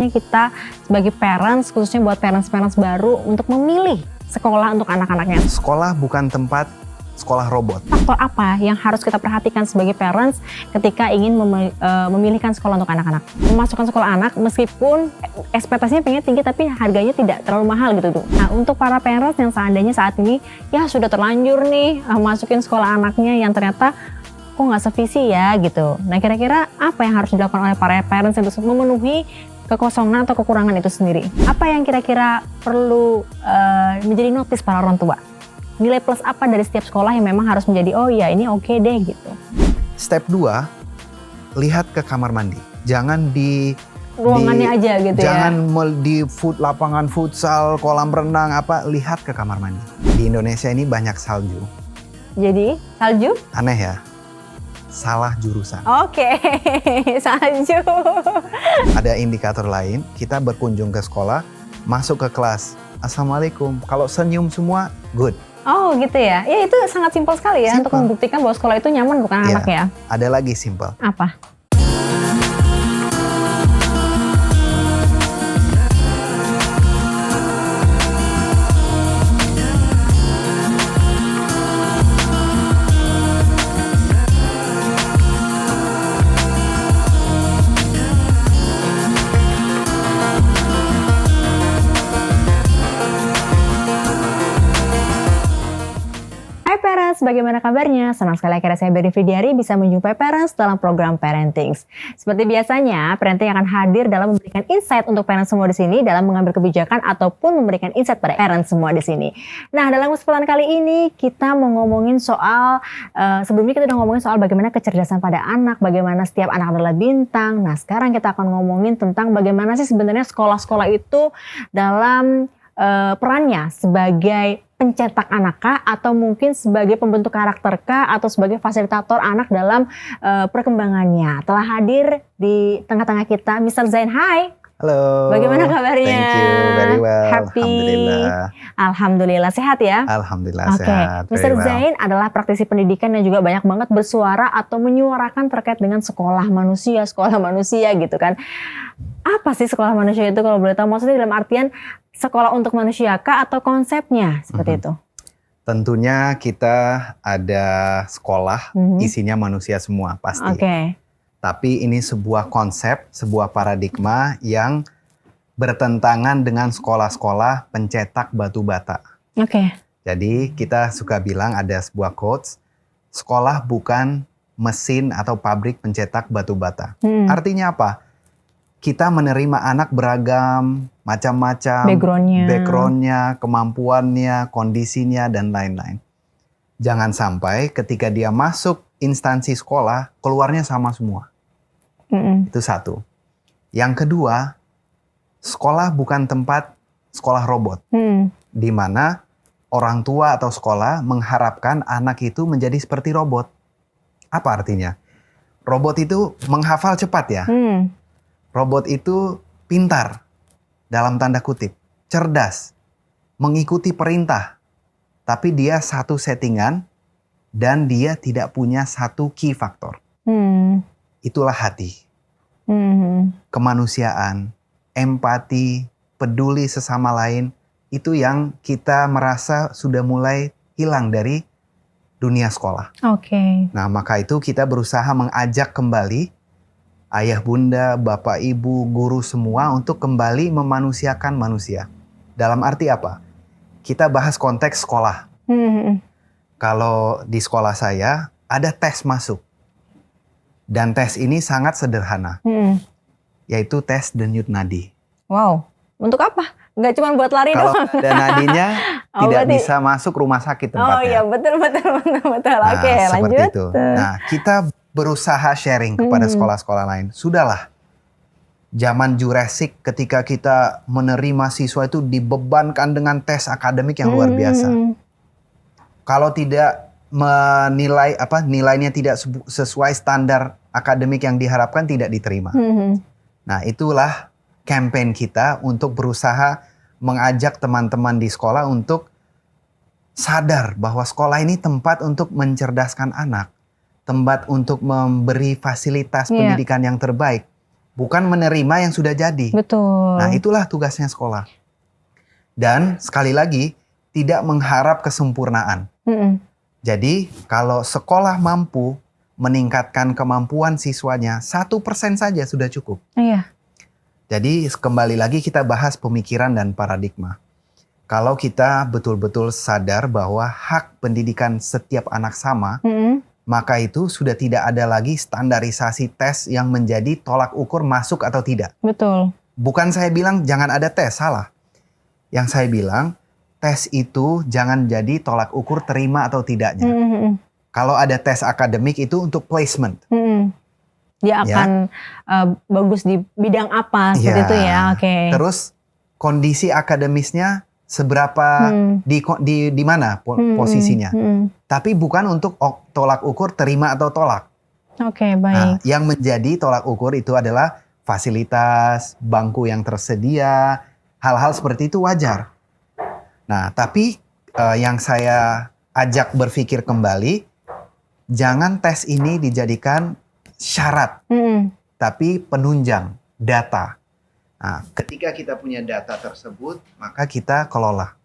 Kita sebagai parents, khususnya buat parents baru untuk memilih sekolah untuk anak-anaknya. Sekolah bukan tempat sekolah robot. Faktor apa yang harus kita perhatikan sebagai parents ketika ingin memilihkan sekolah untuk anak-anak? Memasukkan sekolah anak meskipun ekspektasinya pengen tinggi tapi harganya tidak terlalu mahal gitu tuh. Nah, untuk para parents yang seandainya saat ini ya sudah terlanjur nih masukin sekolah anaknya yang ternyata kok nggak sevisi ya gitu. Nah, kira-kira apa yang harus dilakukan oleh para parents untuk memenuhi kekosongan atau kekurangan itu sendiri? Apa yang kira-kira perlu menjadi notice para orang tua? Nilai plus apa dari setiap sekolah yang memang harus menjadi oh ya ini oke deh gitu. Step 2, lihat ke kamar mandi. Jangan di ruangannya aja gitu jangan di lapangan futsal, kolam renang lihat ke kamar mandi. Di Indonesia ini banyak salju. Jadi salju? Aneh ya? Salah jurusan. Oke, salju. Ada indikator lain, kita berkunjung ke sekolah, masuk ke kelas. Assalamualaikum. Kalau senyum semua, good. Oh gitu ya. Ya itu sangat simpel sekali ya untuk membuktikan bahwa sekolah itu nyaman bukan anak ya. Ada lagi simpel. Apa? Bagaimana kabarnya? Senang sekali akhirnya saya Berry Fidiari bisa menjumpai parents dalam program Parenting. Seperti biasanya, Parenting akan hadir dalam memberikan insight untuk parents semua di sini dalam mengambil kebijakan ataupun memberikan insight pada parents semua di sini. Nah, dalam kesempatan kali ini kita mau ngomongin soal sebelumnya kita udah ngomongin soal bagaimana kecerdasan pada anak, bagaimana setiap anak adalah bintang. Nah, sekarang kita akan ngomongin tentang bagaimana sih sebenarnya sekolah-sekolah itu dalam perannya sebagai pencetak anak kah atau mungkin sebagai pembentuk karakter kah atau sebagai fasilitator anak dalam perkembangannya. Telah hadir di tengah-tengah kita Mr. Zain. Hai. Halo. Bagaimana kabarnya? Thank you, very well. Happy. Alhamdulillah. Alhamdulillah sehat ya? Alhamdulillah Oke. sehat. Mr. Zain adalah praktisi pendidikan yang juga banyak banget bersuara atau menyuarakan terkait dengan sekolah manusia gitu kan. Apa sih sekolah manusia itu kalau boleh tahu? Maksudnya dalam artian sekolah untuk manusia kah atau konsepnya seperti itu? Tentunya kita ada sekolah isinya manusia semua pasti. Oke. Tapi ini sebuah konsep, sebuah paradigma yang bertentangan dengan sekolah-sekolah pencetak batu bata. Oke. Jadi kita suka bilang ada sebuah quotes, sekolah bukan mesin atau pabrik pencetak batu bata. Artinya apa? Kita menerima anak beragam, macam-macam, backgroundnya, kemampuannya, kondisinya, dan lain-lain. Jangan sampai ketika dia masuk instansi sekolah, keluarnya sama semua. Itu satu. Yang kedua, sekolah bukan tempat sekolah robot. Di mana orang tua atau sekolah mengharapkan anak itu menjadi seperti robot. Apa artinya? Robot itu menghafal cepat ya. Robot itu pintar, dalam tanda kutip, cerdas, mengikuti perintah. Tapi dia satu settingan dan dia tidak punya satu key factor. Itulah hati. Kemanusiaan, empati, peduli sesama lain, itu yang kita merasa sudah mulai hilang dari dunia sekolah. Oke. Nah, maka itu kita berusaha mengajak kembali ayah bunda, bapak ibu, guru semua untuk kembali memanusiakan manusia. Dalam arti apa? Kita bahas konteks sekolah. Kalau di sekolah saya ada tes masuk. Dan tes ini sangat sederhana. Yaitu tes denyut nadi. Wow, untuk apa? Nggak cuma buat lari doang. Kalau ada nadinya tidak berarti bisa masuk rumah sakit tempatnya. Oh iya, betul. Nah, Oke, seperti lanjut. itu. Nah, kita berusaha sharing kepada sekolah-sekolah lain. Sudahlah, zaman Jurassic ketika kita menerima siswa itu dibebankan dengan tes akademik yang luar biasa. Kalau tidak nilainya tidak sesuai standar akademik yang diharapkan, tidak diterima. Nah, itulah campaign kita untuk berusaha mengajak teman-teman di sekolah untuk sadar bahwa sekolah ini tempat untuk mencerdaskan anak. Tempat untuk memberi fasilitas pendidikan yang terbaik. bukan menerima yang sudah jadi. Betul. Nah, itulah tugasnya sekolah. Dan sekali lagi, tidak mengharap kesempurnaan. Jadi, kalau sekolah mampu meningkatkan kemampuan siswanya 1% saja sudah cukup. Iya. Jadi, kembali lagi kita bahas pemikiran dan paradigma. Kalau kita betul-betul sadar bahwa hak pendidikan setiap anak sama, maka itu sudah tidak ada lagi standarisasi tes yang menjadi tolak ukur masuk atau tidak. Betul. Bukan saya bilang jangan ada tes, salah. Yang saya bilang, tes itu jangan jadi tolak ukur terima atau tidaknya. Kalau ada tes akademik itu untuk placement. Dia akan bagus di bidang apa, seperti itu ya. Oke. Terus kondisi akademisnya seberapa di mana posisinya. Tapi bukan untuk tolak ukur terima atau tolak. Oke, baik. Nah, yang menjadi tolak ukur itu adalah fasilitas, bangku yang tersedia, hal-hal seperti itu wajar. Nah, tapi yang saya ajak berpikir kembali, jangan tes ini dijadikan syarat, tapi penunjang, data. Nah, ketika kita punya data tersebut, maka kita kelola.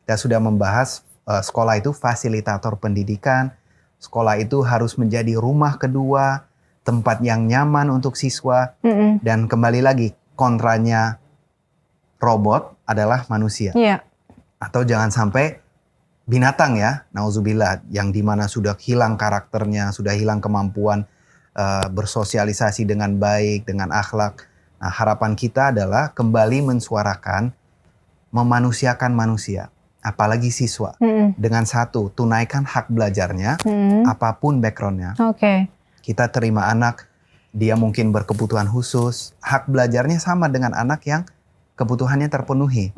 Kita sudah membahas sekolah itu fasilitator pendidikan, sekolah itu harus menjadi rumah kedua, tempat yang nyaman untuk siswa, dan kembali lagi kontranya robot adalah manusia. Iya. Atau jangan sampai binatang ya, nauzubillah, yang dimana sudah hilang karakternya, sudah hilang kemampuan bersosialisasi dengan baik, dengan akhlak. Nah, harapan kita adalah kembali mensuarakan, memanusiakan manusia, apalagi siswa. Dengan satu, tunaikan hak belajarnya, apapun backgroundnya. Kita terima anak, dia mungkin berkebutuhan khusus, hak belajarnya sama dengan anak yang kebutuhannya terpenuhi.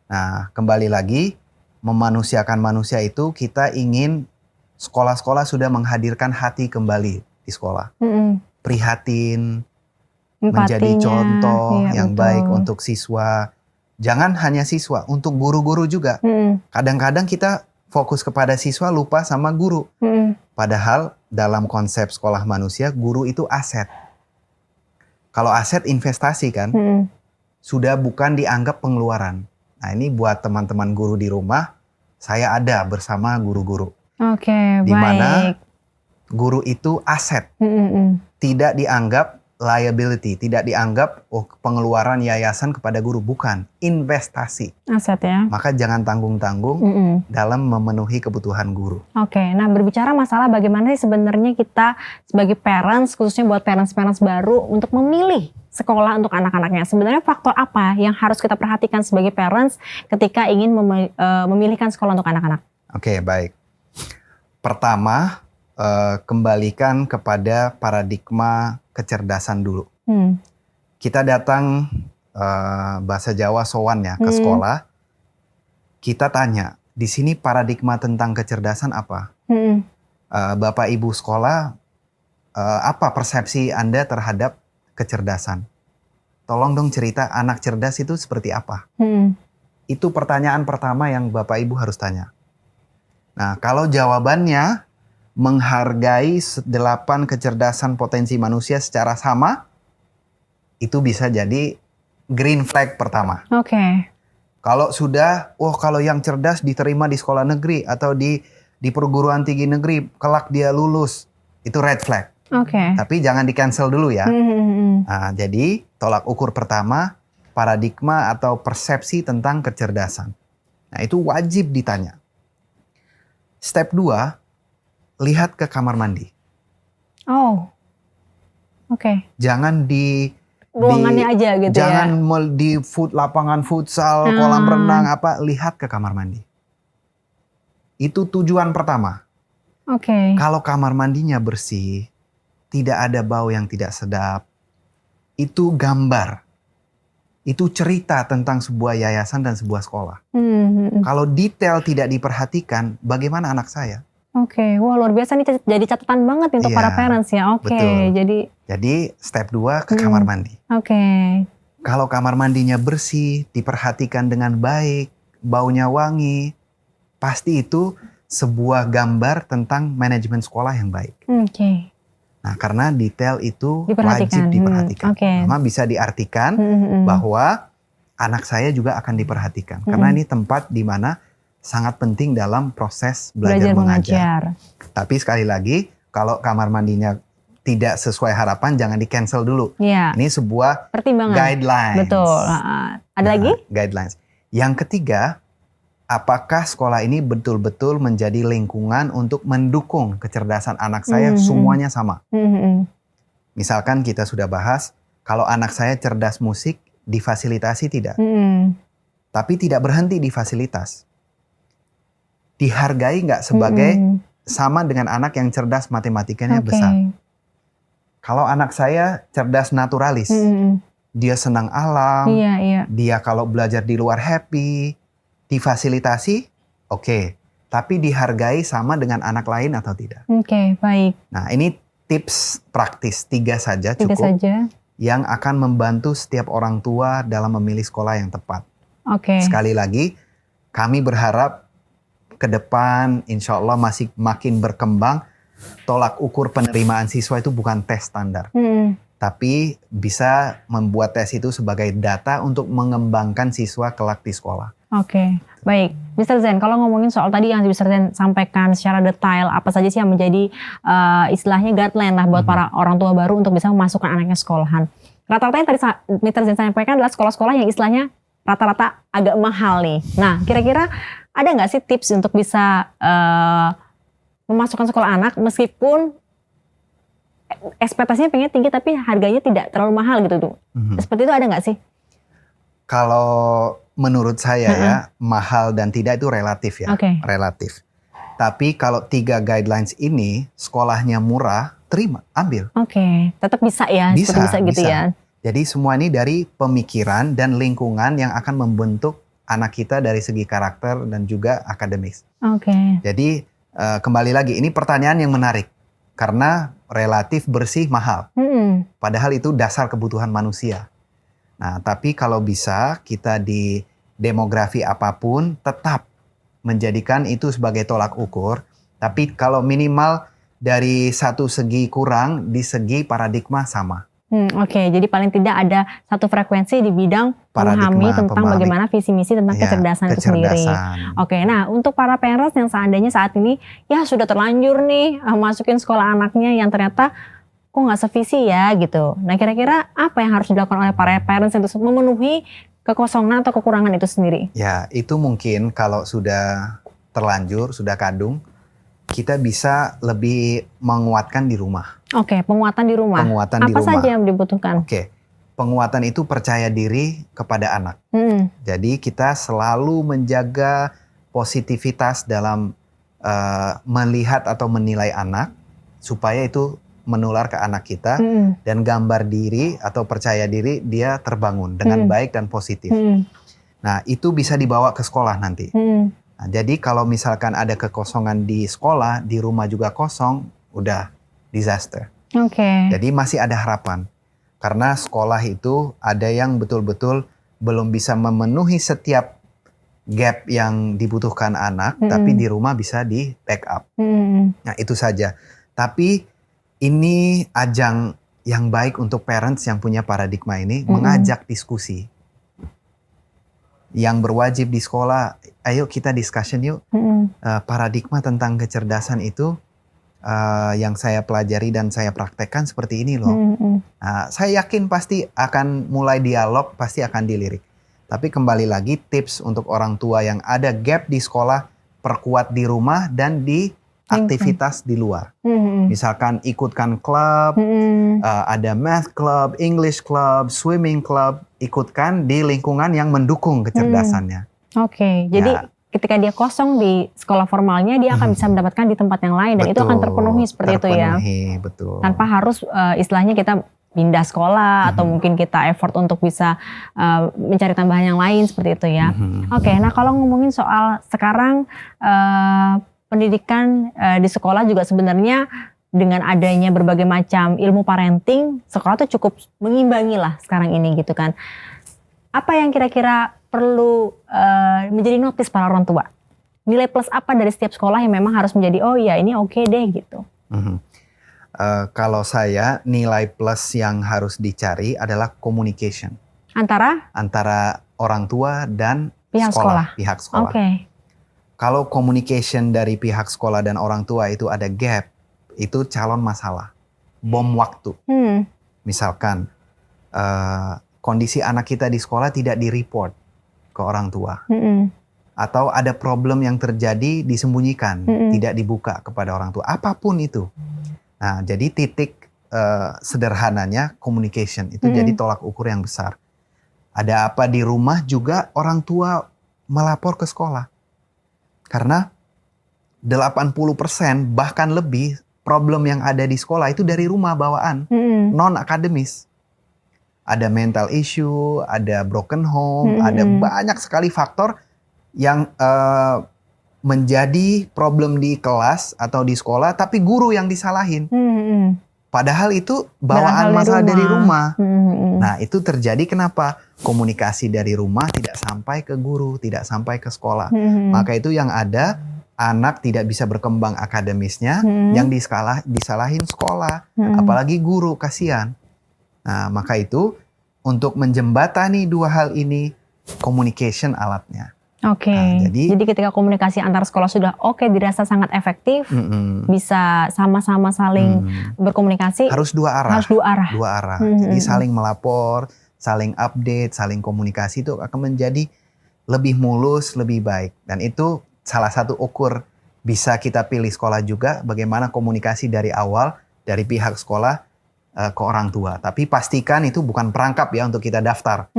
Nah, kembali lagi, memanusiakan manusia itu kita ingin sekolah-sekolah sudah menghadirkan hati kembali di sekolah. Prihatin, menjadi contoh yang baik untuk siswa. Jangan hanya siswa, untuk guru-guru juga. Kadang-kadang kita fokus kepada siswa, lupa sama guru. Padahal dalam konsep sekolah manusia, guru itu aset. Kalau aset investasi kan, sudah bukan dianggap pengeluaran. Nah, ini buat teman-teman guru di rumah, saya ada bersama guru-guru. Di mana guru itu aset, tidak dianggap liability, tidak dianggap pengeluaran yayasan kepada guru, bukan, investasi. Aset ya. Maka jangan tanggung-tanggung dalam memenuhi kebutuhan guru. Nah berbicara masalah bagaimana sih sebenarnya kita sebagai parents, khususnya buat parents-parents baru untuk memilih sekolah untuk anak-anaknya. Sebenarnya faktor apa yang harus kita perhatikan sebagai parents ketika ingin memilihkan sekolah untuk anak-anak? Oke, baik. Pertama, kembalikan kepada paradigma kecerdasan dulu. Kita datang bahasa Jawa sowan ya ke sekolah. Kita tanya, di sini paradigma tentang kecerdasan apa? Bapak Ibu sekolah, apa persepsi Anda terhadap kecerdasan? Tolong dong cerita, anak cerdas itu seperti apa? Itu pertanyaan pertama yang Bapak Ibu harus tanya. Nah, kalau jawabannya menghargai 8 kecerdasan potensi manusia secara sama, itu bisa jadi green flag pertama. Kalau sudah, kalau yang cerdas diterima di sekolah negeri atau di perguruan tinggi negeri, kelak dia lulus, itu red flag. Tapi jangan di cancel dulu ya. Nah, jadi tolak ukur pertama, paradigma atau persepsi tentang kecerdasan. Nah, itu wajib ditanya. Step 2, lihat ke kamar mandi. Jangan di ruangannya aja gitu jangan ya. Di lapangan futsal, kolam renang lihat ke kamar mandi. Itu tujuan pertama. Kalau kamar mandinya bersih, tidak ada bau yang tidak sedap, itu gambar. Itu cerita tentang sebuah yayasan dan sebuah sekolah. Kalau detail tidak diperhatikan, bagaimana anak saya? Wah luar biasa nih, jadi catatan banget untuk para parents ya. Betul. Jadi step 2 ke kamar mandi. Kalau kamar mandinya bersih, diperhatikan dengan baik, baunya wangi, pasti itu sebuah gambar tentang manajemen sekolah yang baik. Nah, karena detail itu Diperhatikan. wajib diperhatikan. Oke. Mama bisa diartikan bahwa anak saya juga akan diperhatikan. Karena ini tempat di mana sangat penting dalam proses belajar mengajar. Tapi sekali lagi, kalau kamar mandinya tidak sesuai harapan, jangan di-cancel dulu. Iya. Ini sebuah pertimbangan. Guidelines. Betul. Ada lagi? Guidelines. Yang ketiga, apakah sekolah ini betul-betul menjadi lingkungan untuk mendukung kecerdasan anak saya semuanya sama? Misalkan kita sudah bahas, kalau anak saya cerdas musik, difasilitasi tidak. Tapi tidak berhenti di fasilitas. Dihargai nggak sebagai sama dengan anak yang cerdas matematikanya besar. Kalau anak saya cerdas naturalis, dia senang alam, dia kalau belajar di luar happy, difasilitasi, oke. Tapi dihargai sama dengan anak lain atau tidak? Oke, baik. Nah, ini tips praktis 3 saja cukup. 3 saja. Yang akan membantu setiap orang tua dalam memilih sekolah yang tepat. Oke. Sekali lagi, kami berharap ke depan insya Allah masih makin berkembang. Tolak ukur penerimaan siswa itu bukan tes standar. Tapi bisa membuat tes itu sebagai data untuk mengembangkan siswa kelak di sekolah. Oke, baik. Mr. Zen, kalau ngomongin soal tadi yang Mr. Zen sampaikan secara detail, apa saja sih yang menjadi istilahnya guideline lah buat para orang tua baru untuk bisa memasukkan anaknya sekolahan. Rata-rata yang tadi Mr. Zen sampaikan adalah sekolah-sekolah yang istilahnya rata-rata agak mahal nih. Nah, kira-kira ada nggak sih tips untuk bisa memasukkan sekolah anak meskipun ekspektasinya pengen tinggi tapi harganya tidak terlalu mahal gitu tuh. Seperti itu ada nggak sih? Kalau menurut saya ya, mahal dan tidak itu relatif ya. Relatif. Tapi kalau 3 guidelines ini, sekolahnya murah, terima, ambil. Tetap bisa ya? Bisa gitu ya? Jadi semua ini dari pemikiran dan lingkungan yang akan membentuk anak kita dari segi karakter dan juga akademis. Jadi kembali lagi, ini pertanyaan yang menarik. Karena relatif bersih mahal. Padahal itu dasar kebutuhan manusia. Nah, tapi kalau bisa kita di demografi apapun tetap menjadikan itu sebagai tolak ukur. Tapi kalau minimal dari satu segi kurang, di segi paradigma sama. Jadi paling tidak ada satu frekuensi di bidang memahami tentang bagaimana visi misi tentang kecerdasan itu sendiri. Nah untuk para parents yang seandainya saat ini ya sudah terlanjur nih masukin sekolah anaknya yang ternyata kok nggak sevisi ya gitu. Nah kira-kira apa yang harus dilakukan oleh para parents untuk memenuhi kekosongan atau kekurangan itu sendiri? Ya itu mungkin kalau sudah terlanjur, sudah kadung, kita bisa lebih menguatkan di rumah. Penguatan di rumah. Apa saja yang dibutuhkan? Penguatan itu percaya diri kepada anak. Jadi kita selalu menjaga positivitas dalam melihat atau menilai anak supaya itu menular ke anak kita dan gambar diri atau percaya diri dia terbangun dengan baik dan positif. Nah itu bisa dibawa ke sekolah nanti. Nah, jadi kalau misalkan ada kekosongan di sekolah, di rumah juga kosong, udah disaster. Jadi masih ada harapan. Karena sekolah itu ada yang betul-betul belum bisa memenuhi setiap gap yang dibutuhkan anak, tapi di rumah bisa di backup. Nah itu saja. Tapi ini ajang yang baik untuk parents yang punya paradigma ini, mengajak diskusi. Yang berwajib di sekolah, ayo kita discussion yuk. Paradigma tentang kecerdasan itu yang saya pelajari dan saya praktekkan seperti ini loh. Saya yakin pasti akan mulai dialog, pasti akan dilirik. Tapi kembali lagi tips untuk orang tua yang ada gap di sekolah, perkuat di rumah dan di aktivitas di luar. Misalkan ikutkan klub, ada math club, English club, swimming club, ikutkan di lingkungan yang mendukung kecerdasannya. Jadi ketika dia kosong di sekolah formalnya, dia akan bisa mendapatkan di tempat yang lain dan itu akan terpenuhi seperti itu ya. Betul. Tanpa harus istilahnya kita pindah sekolah atau mungkin kita effort untuk bisa mencari tambahan yang lain seperti itu ya. Nah kalau ngomongin soal sekarang pendidikan di sekolah juga sebenarnya dengan adanya berbagai macam ilmu parenting, sekolah tuh cukup mengimbangi lah sekarang ini gitu kan. Apa yang kira-kira perlu menjadi notice para orang tua? Nilai plus apa dari setiap sekolah yang memang harus menjadi, oh ya ini oke deh gitu. Kalau saya, nilai plus yang harus dicari adalah communication Antara orang tua dan pihak sekolah. pihak sekolah. Oke. Kalau communication dari pihak sekolah dan orang tua itu ada gap, itu calon masalah, bom waktu. Misalkan kondisi anak kita di sekolah tidak di-report ke orang tua, atau ada problem yang terjadi disembunyikan, tidak dibuka kepada orang tua, apapun itu. Nah, jadi titik sederhananya communication itu jadi tolak ukur yang besar. Ada apa di rumah juga orang tua melapor ke sekolah. Karena 80% bahkan lebih problem yang ada di sekolah itu dari rumah bawaan, non-akademis. Ada mental issue, ada broken home, ada banyak sekali faktor yang menjadi problem di kelas atau di sekolah, tapi guru yang disalahin. Padahal itu bawaan masalah dari rumah. Nah, itu terjadi kenapa? Komunikasi dari rumah tidak sampai ke guru, tidak sampai ke sekolah. Maka itu yang ada, anak tidak bisa berkembang akademisnya, yang disalahin sekolah, apalagi guru, kasihan. Nah, maka itu untuk menjembatani dua hal ini, communication alatnya. Oke. Nah, jadi ketika komunikasi antar sekolah sudah dirasa sangat efektif, bisa sama-sama saling berkomunikasi. Harus dua arah. Dua arah. Jadi saling melapor, saling update, saling komunikasi itu akan menjadi lebih mulus, lebih baik. Dan itu salah satu ukur bisa kita pilih sekolah juga, bagaimana komunikasi dari awal dari pihak sekolah ke orang tua. Tapi pastikan itu bukan perangkap ya untuk kita daftar.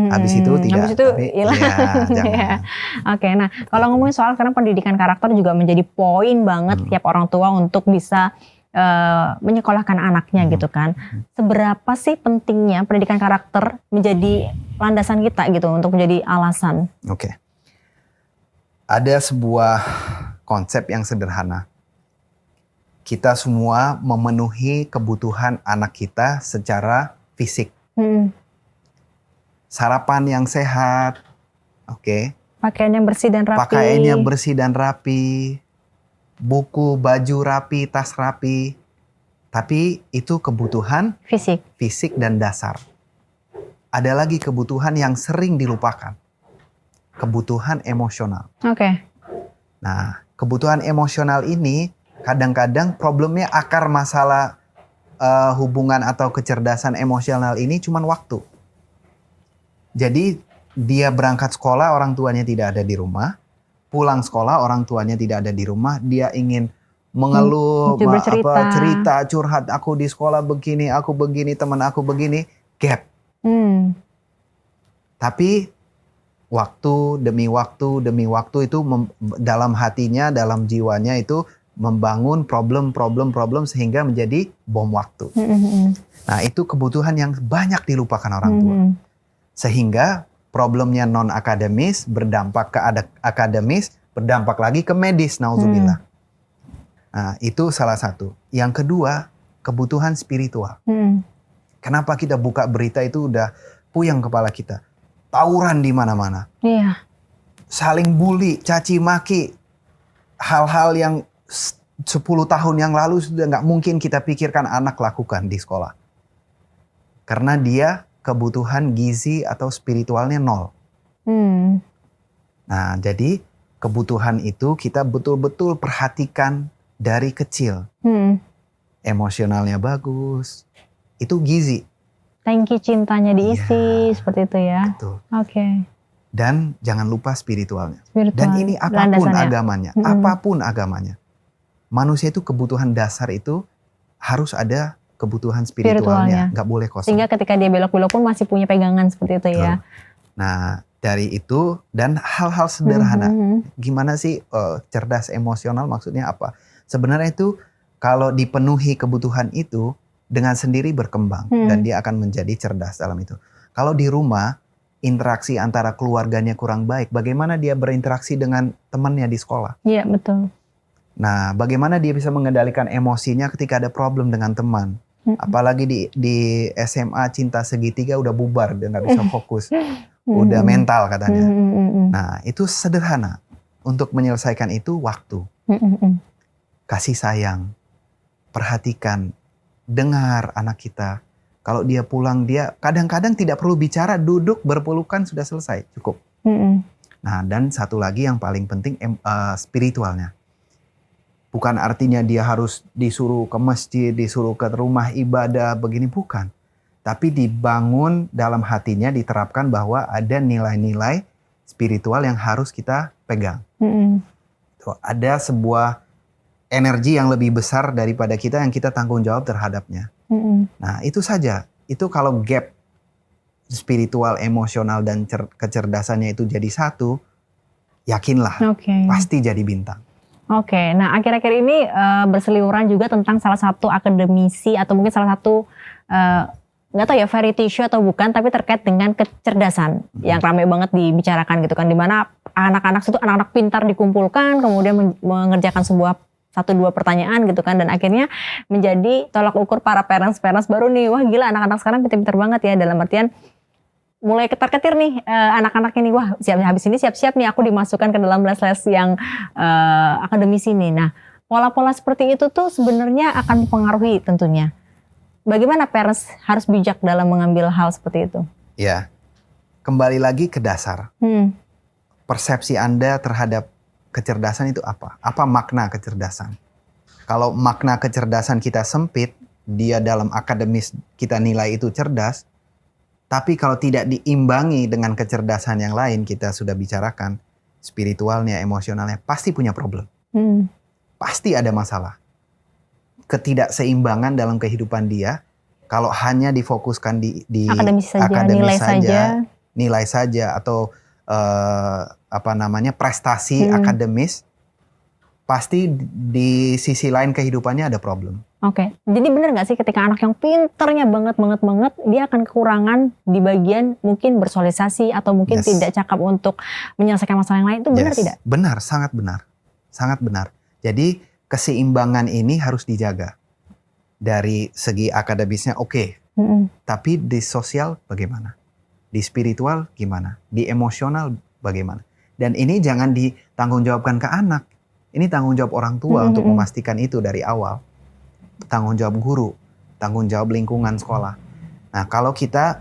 Habis itu tidak. Habis itu jangan. Oke, nah kalau ngomongin soal sekarang pendidikan karakter juga menjadi poin banget tiap orang tua untuk bisa menyekolahkan anaknya gitu kan. Seberapa sih pentingnya pendidikan karakter menjadi landasan kita gitu untuk menjadi alasan? Oke. Ada sebuah konsep yang sederhana. Kita semua memenuhi kebutuhan anak kita secara fisik. Sarapan yang sehat, pakaian yang bersih dan rapi. Buku, baju rapi, tas rapi. Tapi itu kebutuhan fisik dan dasar. Ada lagi kebutuhan yang sering dilupakan. Kebutuhan emosional. Nah, kebutuhan emosional ini kadang-kadang problemnya akar masalah hubungan atau kecerdasan emosional ini cuman waktu. Jadi dia berangkat sekolah, orang tuanya tidak ada di rumah. Pulang sekolah, orang tuanya tidak ada di rumah. Dia ingin mengeluh, cerita, curhat. Aku di sekolah begini, aku begini, teman aku begini. Gap. Tapi waktu demi waktu itu dalam hatinya, dalam jiwanya itu membangun problem sehingga menjadi bom waktu. Nah, itu kebutuhan yang banyak dilupakan orang tua. Sehingga problemnya non-akademis berdampak ke akademis, berdampak lagi ke medis, nauzubillah. Nah, itu salah satu. Yang kedua, kebutuhan spiritual. Kenapa kita buka berita itu udah puyeng kepala kita. Tawuran di mana-mana. Saling bully, caci maki. Hal-hal yang 10 tahun yang lalu sudah nggak mungkin kita pikirkan anak lakukan di sekolah. Karena dia kebutuhan gizi atau spiritualnya nol. Nah, jadi kebutuhan itu kita betul-betul perhatikan dari kecil. Emosionalnya bagus. Itu gizi. Tangki cintanya diisi, seperti itu ya. Betul. Dan jangan lupa spiritualnya. Dan ini apapun agamanya. Apapun agamanya. Manusia itu kebutuhan dasar itu harus ada kebutuhan spiritualnya. Nggak boleh kosong. Sehingga ketika dia belok-belok pun masih punya pegangan seperti itu ya. Nah, dari itu dan hal-hal sederhana. Gimana sih cerdas emosional maksudnya apa? Sebenarnya itu kalau dipenuhi kebutuhan itu dengan sendiri berkembang. Dan dia akan menjadi cerdas dalam itu. Kalau di rumah interaksi antara keluarganya kurang baik, bagaimana dia berinteraksi dengan temannya di sekolah? Iya, betul. Nah, bagaimana dia bisa mengendalikan emosinya ketika ada problem dengan teman? Apalagi di SMA cinta segitiga udah bubar, dia nggak bisa fokus, udah mental katanya. Nah, itu sederhana. Untuk menyelesaikan itu waktu, kasih sayang, perhatikan dengar anak kita. Kalau dia pulang, dia kadang-kadang tidak perlu bicara, duduk berpelukan sudah selesai, cukup. Nah, dan satu lagi yang paling penting, spiritualnya. Bukan artinya dia harus disuruh ke masjid, disuruh ke rumah ibadah, begini, bukan. Tapi dibangun dalam hatinya, diterapkan bahwa ada nilai-nilai spiritual yang harus kita pegang. Tuh, ada sebuah energi yang lebih besar daripada kita yang kita tanggung jawab terhadapnya. Nah, itu saja. Itu kalau gap spiritual, emosional, dan kecerdasannya itu jadi satu, yakinlah pasti jadi bintang. Oke, nah akhir-akhir ini berseliweran juga tentang salah satu akademisi atau mungkin salah satu nggak tahu ya variety show atau bukan, tapi terkait dengan kecerdasan yang ramai banget dibicarakan gitu kan, dimana anak-anak itu anak-anak pintar dikumpulkan, kemudian mengerjakan sebuah 1-2 pertanyaan gitu kan, dan akhirnya menjadi tolak ukur para parents baru nih. Wah gila, anak-anak sekarang pintar-pintar banget ya, dalam artian mulai ketar-ketir nih anak-anak ini. Wah habis ini siap-siap nih aku dimasukkan ke dalam les-les yang akademisi nih. Nah, pola-pola seperti itu tuh sebenarnya akan mempengaruhi tentunya. Bagaimana parents harus bijak dalam mengambil hal seperti itu? Ya, kembali lagi ke dasar. Persepsi Anda terhadap kecerdasan itu apa? Apa makna kecerdasan? Kalau makna kecerdasan kita sempit, dia dalam akademis kita nilai itu cerdas, tapi kalau tidak diimbangi dengan kecerdasan yang lain, kita sudah bicarakan, spiritualnya, emosionalnya, pasti punya problem. Pasti ada masalah. Ketidakseimbangan dalam kehidupan dia, kalau hanya difokuskan di akademis saja, nilai saja, atau prestasi akademis, pasti di sisi lain kehidupannya ada problem. Oke, jadi benar nggak sih ketika anak yang pinternya banget, dia akan kekurangan di bagian mungkin bersosialisasi atau mungkin tidak cakap untuk menyelesaikan masalah yang lain, itu benar tidak? Benar, sangat benar, sangat benar. Jadi keseimbangan ini harus dijaga. Dari segi akademisnya tapi di sosial bagaimana? Di spiritual gimana? Di emosional bagaimana? Dan ini jangan ditanggungjawabkan ke anak. Ini tanggung jawab orang tua untuk memastikan itu dari awal. Tanggung jawab guru, tanggung jawab lingkungan sekolah. Nah, kalau kita,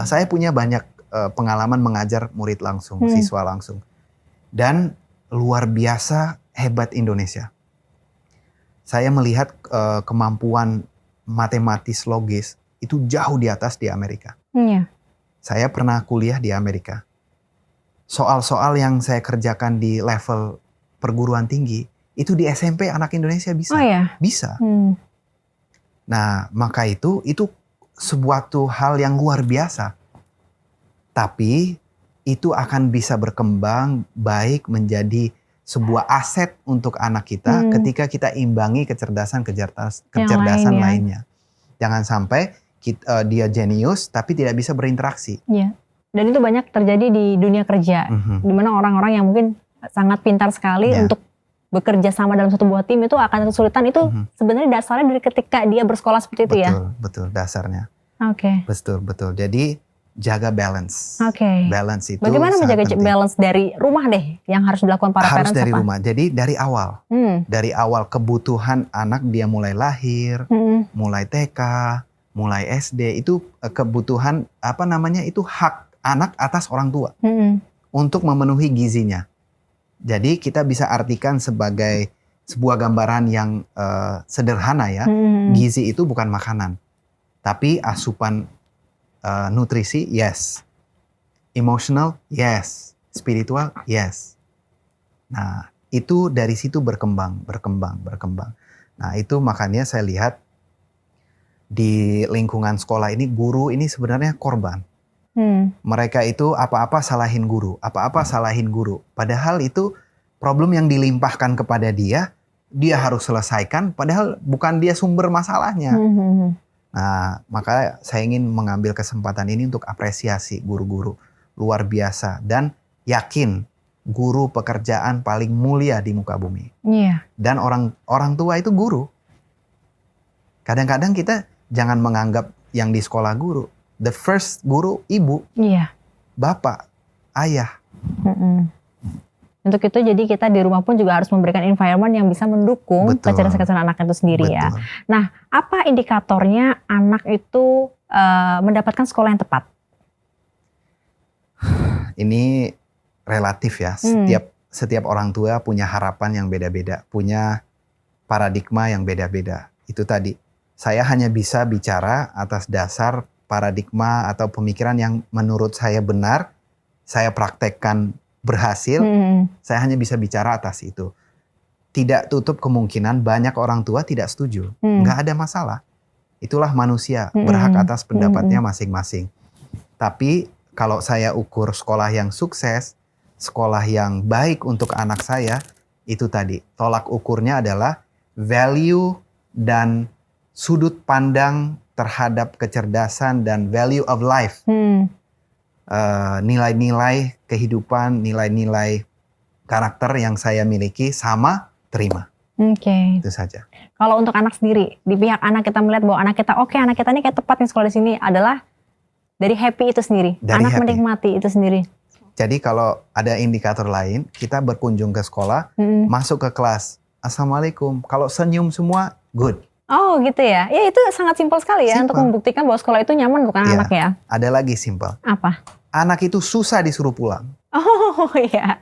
saya punya banyak pengalaman mengajar murid langsung, siswa langsung. Dan luar biasa hebat Indonesia. Saya melihat kemampuan matematis logis itu jauh di atas di Amerika. Saya pernah kuliah di Amerika. Soal-soal yang saya kerjakan di level perguruan tinggi, itu di SMP anak Indonesia bisa. Bisa. Nah, maka itu suatu hal yang luar biasa. Tapi itu akan bisa berkembang baik menjadi sebuah aset untuk anak kita ketika kita imbangi kecerdasan lainnya. Jangan sampai dia jenius tapi tidak bisa berinteraksi. Dan itu banyak terjadi di dunia kerja, di mana orang-orang yang mungkin sangat pintar sekali untuk bekerja sama dalam satu buah tim itu akan kesulitan. Itu sebenarnya dasarnya dari ketika dia bersekolah seperti itu ya? Betul dasarnya. Betul. Jadi jaga balance. Balance itu bagaimana menjaga balance dari rumah deh yang harus dilakukan para parents? Harus dari rumah. Jadi dari awal. Dari awal kebutuhan anak dia mulai lahir, mulai TK, mulai SD, itu kebutuhan itu hak anak atas orang tua untuk memenuhi gizinya. Jadi kita bisa artikan sebagai sebuah gambaran yang sederhana ya. Gizi itu bukan makanan, tapi asupan nutrisi, yes. Emotional, yes. Spiritual, yes. Nah, itu dari situ berkembang. Nah, itu makanya saya lihat di lingkungan sekolah ini, guru ini sebenarnya korban. Mereka itu apa-apa salahin guru. Padahal itu problem yang dilimpahkan kepada dia harus selesaikan, padahal bukan dia sumber masalahnya. Nah, maka saya ingin mengambil kesempatan ini untuk apresiasi guru-guru luar biasa dan yakin guru pekerjaan paling mulia di muka bumi. Dan orang tua itu guru. Kadang-kadang kita jangan menganggap yang di sekolah guru. The first guru ibu, bapak, ayah. Untuk itu jadi kita di rumah pun juga harus memberikan environment yang bisa mendukung Betul. kecerdasan anak itu sendiri ya. Betul. Nah, apa indikatornya anak itu mendapatkan sekolah yang tepat? Ini relatif ya. Setiap orang tua punya harapan yang beda-beda, punya paradigma yang beda-beda. Itu tadi. Saya hanya bisa bicara atas dasar paradigma atau pemikiran yang menurut saya benar, saya praktekkan berhasil, saya hanya bisa bicara atas itu. Tidak tutup kemungkinan banyak orang tua tidak setuju. Nggak ada masalah. Itulah manusia, berhak atas pendapatnya masing-masing. Tapi kalau saya ukur sekolah yang sukses, sekolah yang baik untuk anak saya, itu tadi. Tolak ukurnya adalah value dan sudut pandang terhadap kecerdasan dan value of life. Nilai-nilai kehidupan, nilai-nilai karakter yang saya miliki sama terima. Oke. Itu saja. Kalau untuk anak sendiri, di pihak anak kita melihat bahwa anak kita anak kita ini kayak tepat nih sekolah di sini adalah dari happy itu sendiri. Dari anak happy. Menikmati itu sendiri. Jadi kalau ada indikator lain, kita berkunjung ke sekolah, masuk ke kelas. Assalamualaikum. Kalau senyum semua, good. Oh gitu ya. Ya itu sangat simpel sekali ya Simple. untuk membuktikan bahwa sekolah itu nyaman bukan Iya. anak ya. Ada lagi simple. Apa? Anak itu susah disuruh pulang. Oh iya.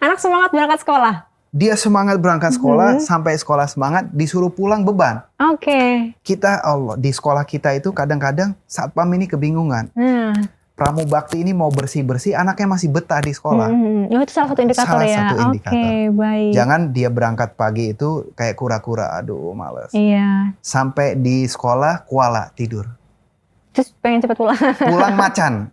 Anak semangat berangkat sekolah. Dia semangat berangkat sekolah, sampai sekolah semangat, disuruh pulang beban. Oke. Kita, Allah, di sekolah kita itu kadang-kadang satpam ini kebingungan. Pramubakti ini mau bersih-bersih, anaknya masih betah di sekolah. Oh, itu salah satu indikator Salah ya. satu indikator. Oke, baik. Jangan dia berangkat pagi itu kayak kura-kura, aduh males. Iya. Sampai di sekolah, kuala, tidur. Terus pengen cepet pulang. Pulang macan.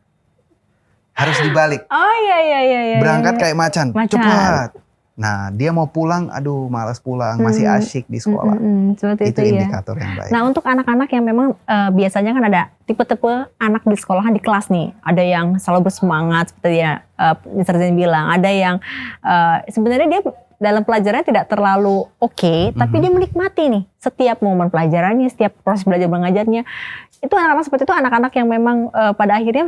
Harus dibalik. Oh iya. Berangkat kayak macan, Macan. cepat. Nah, dia mau pulang, aduh malas pulang, masih asyik di sekolah. Seperti Itu itu ya. indikator yang baik. Nah untuk anak-anak yang memang biasanya kan ada tipe-tipe anak di sekolahan di kelas nih. Ada yang selalu bersemangat seperti ya Mr. Zain bilang. Ada yang sebenarnya dia dalam pelajarannya tidak terlalu oke, tapi dia menikmati nih setiap momen pelajarannya, setiap proses belajar mengajarnya. Itu anak-anak seperti itu anak-anak yang memang pada akhirnya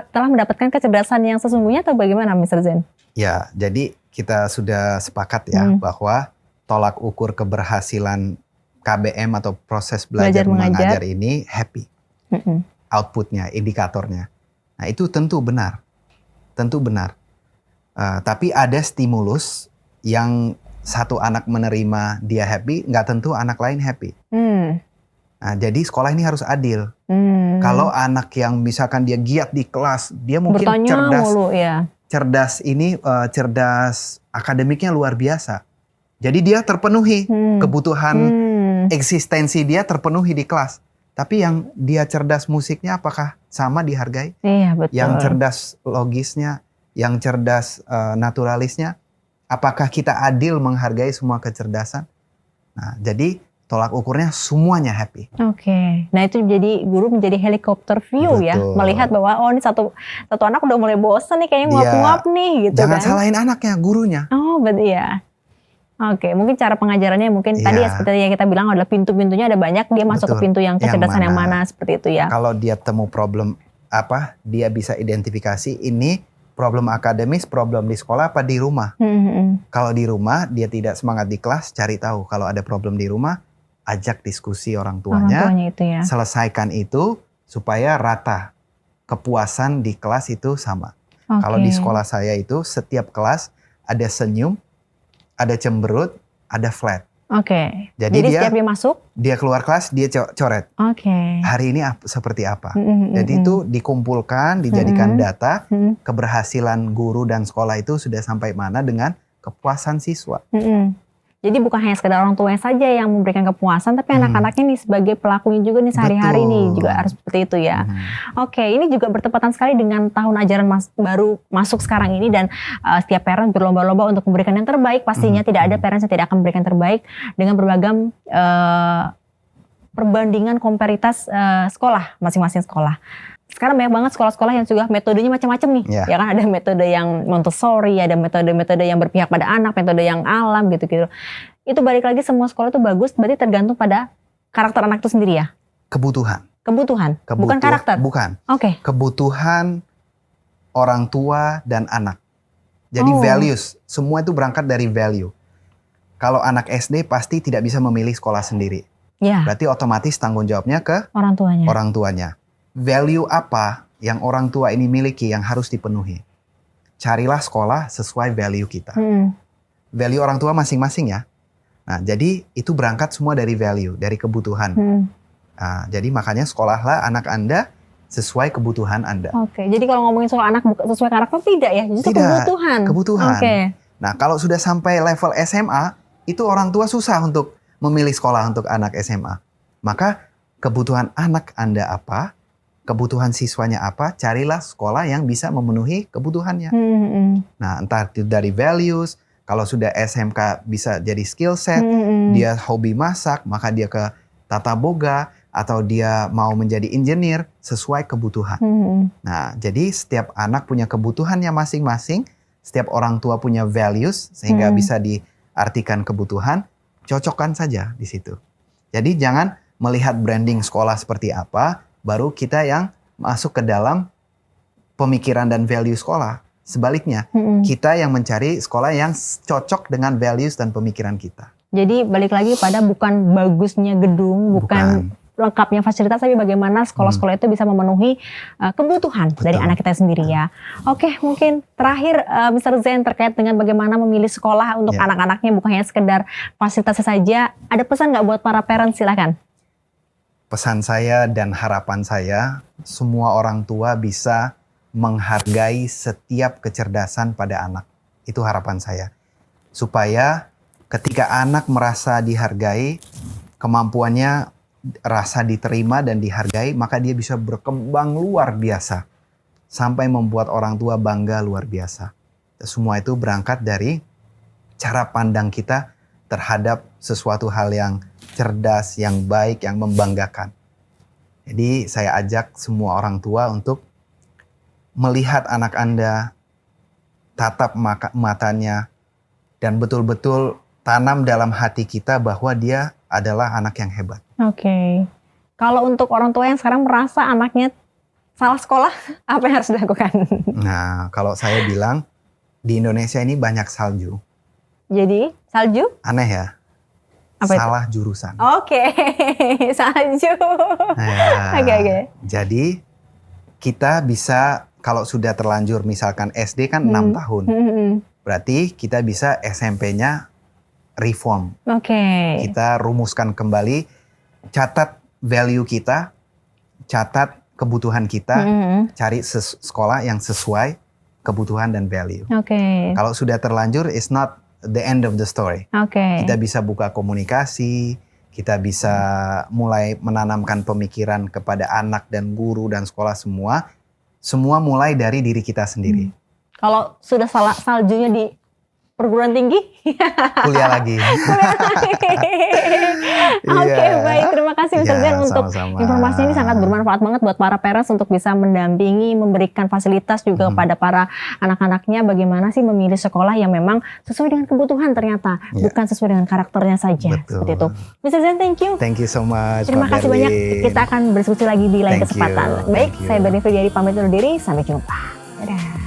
telah mendapatkan kecerdasan yang sesungguhnya atau bagaimana Mr. Zain? Ya, jadi kita sudah sepakat ya bahwa tolak ukur keberhasilan KBM atau proses belajar mengajar ini happy. Outputnya, indikatornya. Nah itu tentu benar. Tapi ada stimulus yang satu anak menerima dia happy, nggak tentu anak lain happy. Nah, jadi sekolah ini harus adil. Kalau anak yang misalkan dia giat di kelas, dia mungkin bertanya cerdas. mulu, ya. Cerdas akademiknya luar biasa. Jadi dia terpenuhi kebutuhan eksistensi dia terpenuhi di kelas. Tapi yang dia cerdas musiknya apakah sama dihargai? Iya betul. Yang cerdas logisnya, yang cerdas naturalisnya, apakah kita adil menghargai semua kecerdasan? Nah, jadi tolak ukurnya semuanya happy. Oke. Nah itu jadi guru menjadi helikopter view. Betul. Ya, melihat bahwa oh ini satu anak udah mulai bosan nih kayaknya nguap-nguap nih gitu. Jangan kan. salahin anaknya, gurunya. Oh berarti ya. Oke, mungkin cara pengajarannya mungkin tadi ya seperti yang kita bilang adalah pintu-pintunya ada banyak, dia masuk ke pintu yang kecerdasan yang mana seperti itu ya. Kalau dia temu problem apa, dia bisa identifikasi ini problem akademis, problem di sekolah apa di rumah. Kalau di rumah dia tidak semangat di kelas, cari tahu. Kalau ada problem di rumah, ajak diskusi orang tuanya itu ya. Selesaikan itu supaya rata kepuasan di kelas itu sama. Kalau di sekolah saya itu setiap kelas ada senyum, ada cemberut, ada flat. Oke. Jadi setiap dia masuk, dia keluar kelas dia coret. Hari ini seperti apa? Jadi itu dikumpulkan, dijadikan data keberhasilan guru dan sekolah itu sudah sampai mana dengan kepuasan siswa. Jadi bukan hanya sekedar orang tuanya saja yang memberikan kepuasan, tapi anak-anaknya nih sebagai pelakunya juga nih sehari-hari nih juga harus seperti itu ya. Oke, ini juga bertepatan sekali dengan tahun ajaran baru masuk sekarang ini dan setiap parent berlomba-lomba untuk memberikan yang terbaik. Pastinya tidak ada parents yang tidak akan memberikan terbaik dengan berbagai perbandingan komparitas sekolah, masing-masing sekolah. Sekarang banyak banget sekolah-sekolah yang juga metodenya macam-macam nih. Ya kan ada metode yang Montessori, ada metode-metode yang berpihak pada anak, metode yang alam gitu-gitu. Itu balik lagi semua sekolah itu bagus, berarti tergantung pada karakter anak itu sendiri ya. Kebutuhan, bukan karakter. Bukan. Oke. Kebutuhan orang tua dan anak. Jadi values, semua itu berangkat dari value. Kalau anak SD pasti tidak bisa memilih sekolah sendiri. Ya. Berarti otomatis tanggung jawabnya ke orang tuanya. Value apa yang orang tua ini miliki yang harus dipenuhi? Carilah sekolah sesuai value kita. Value orang tua masing-masing ya. Nah, jadi itu berangkat semua dari value, dari kebutuhan. Nah, jadi makanya sekolahlah anak Anda sesuai kebutuhan Anda. Oke, jadi kalau ngomongin soal anak sesuai karakter tidak ya? Justru tidak, kebutuhan. Nah, kalau sudah sampai level SMA, itu orang tua susah untuk memilih sekolah untuk anak SMA. Maka kebutuhan anak Anda apa, kebutuhan siswanya apa, carilah sekolah yang bisa memenuhi kebutuhannya. Nah, entah itu dari values, kalau sudah SMK bisa jadi skill set, dia hobi masak, maka dia ke tata boga, atau dia mau menjadi engineer sesuai kebutuhan. Nah, jadi setiap anak punya kebutuhannya masing-masing, setiap orang tua punya values, sehingga bisa diartikan kebutuhan, cocokkan saja di situ. Jadi jangan melihat branding sekolah seperti apa, baru kita yang masuk ke dalam pemikiran dan value sekolah. Sebaliknya, kita yang mencari sekolah yang cocok dengan values dan pemikiran kita. Jadi balik lagi pada bukan bagusnya gedung, bukan lengkapnya fasilitas, tapi bagaimana sekolah-sekolah itu bisa memenuhi kebutuhan dari anak kita sendiri ya. Oke, mungkin terakhir Mr. Zen terkait dengan bagaimana memilih sekolah untuk anak-anaknya, bukan hanya sekedar fasilitasnya saja. Ada pesan nggak buat para parents? Silakan. Pesan saya dan harapan saya, semua orang tua bisa menghargai setiap kecerdasan pada anak. Itu harapan saya. Supaya ketika anak merasa dihargai, kemampuannya rasa diterima dan dihargai, maka dia bisa berkembang luar biasa. Sampai membuat orang tua bangga luar biasa. Semua itu berangkat dari cara pandang kita terhadap sesuatu hal yang cerdas, yang baik, yang membanggakan. Jadi saya ajak semua orang tua untuk melihat anak Anda, tatap matanya, dan betul-betul tanam dalam hati kita bahwa dia adalah anak yang hebat. Oke. Kalau untuk orang tua yang sekarang merasa anaknya salah sekolah, apa yang harus dilakukan? Nah, kalau saya bilang, di Indonesia ini banyak salju. Jadi, salju? Aneh ya? Apa salah itu? Jurusan. Oke, salju. Oke. Jadi, kita bisa, kalau sudah terlanjur misalkan SD kan 6 tahun. Berarti kita bisa SMP-nya reform. Kita rumuskan kembali, catat value kita, catat kebutuhan kita, cari sekolah yang sesuai kebutuhan dan value. Kalau sudah terlanjur, it's not the end of the story. Kita bisa buka komunikasi, kita bisa mulai menanamkan pemikiran kepada anak dan guru dan sekolah semua. Semua mulai dari diri kita sendiri. Kalau sudah saljunya di perguruan tinggi, kuliah lagi. Oke, baik. Terima kasih Mr. Zen untuk informasinya. Ini sangat bermanfaat banget buat para parents untuk bisa mendampingi, memberikan fasilitas juga kepada para anak-anaknya. Bagaimana sih memilih sekolah yang memang sesuai dengan kebutuhan ternyata, bukan sesuai dengan karakternya saja. Seperti itu. Mr. Zen, thank you. Thank you so much. Terima kasih banyak. Kita akan berdiskusi lagi di lain kesempatan. Baik, saya Berni Fridiari pamit undur diri. Sampai jumpa. Dadah.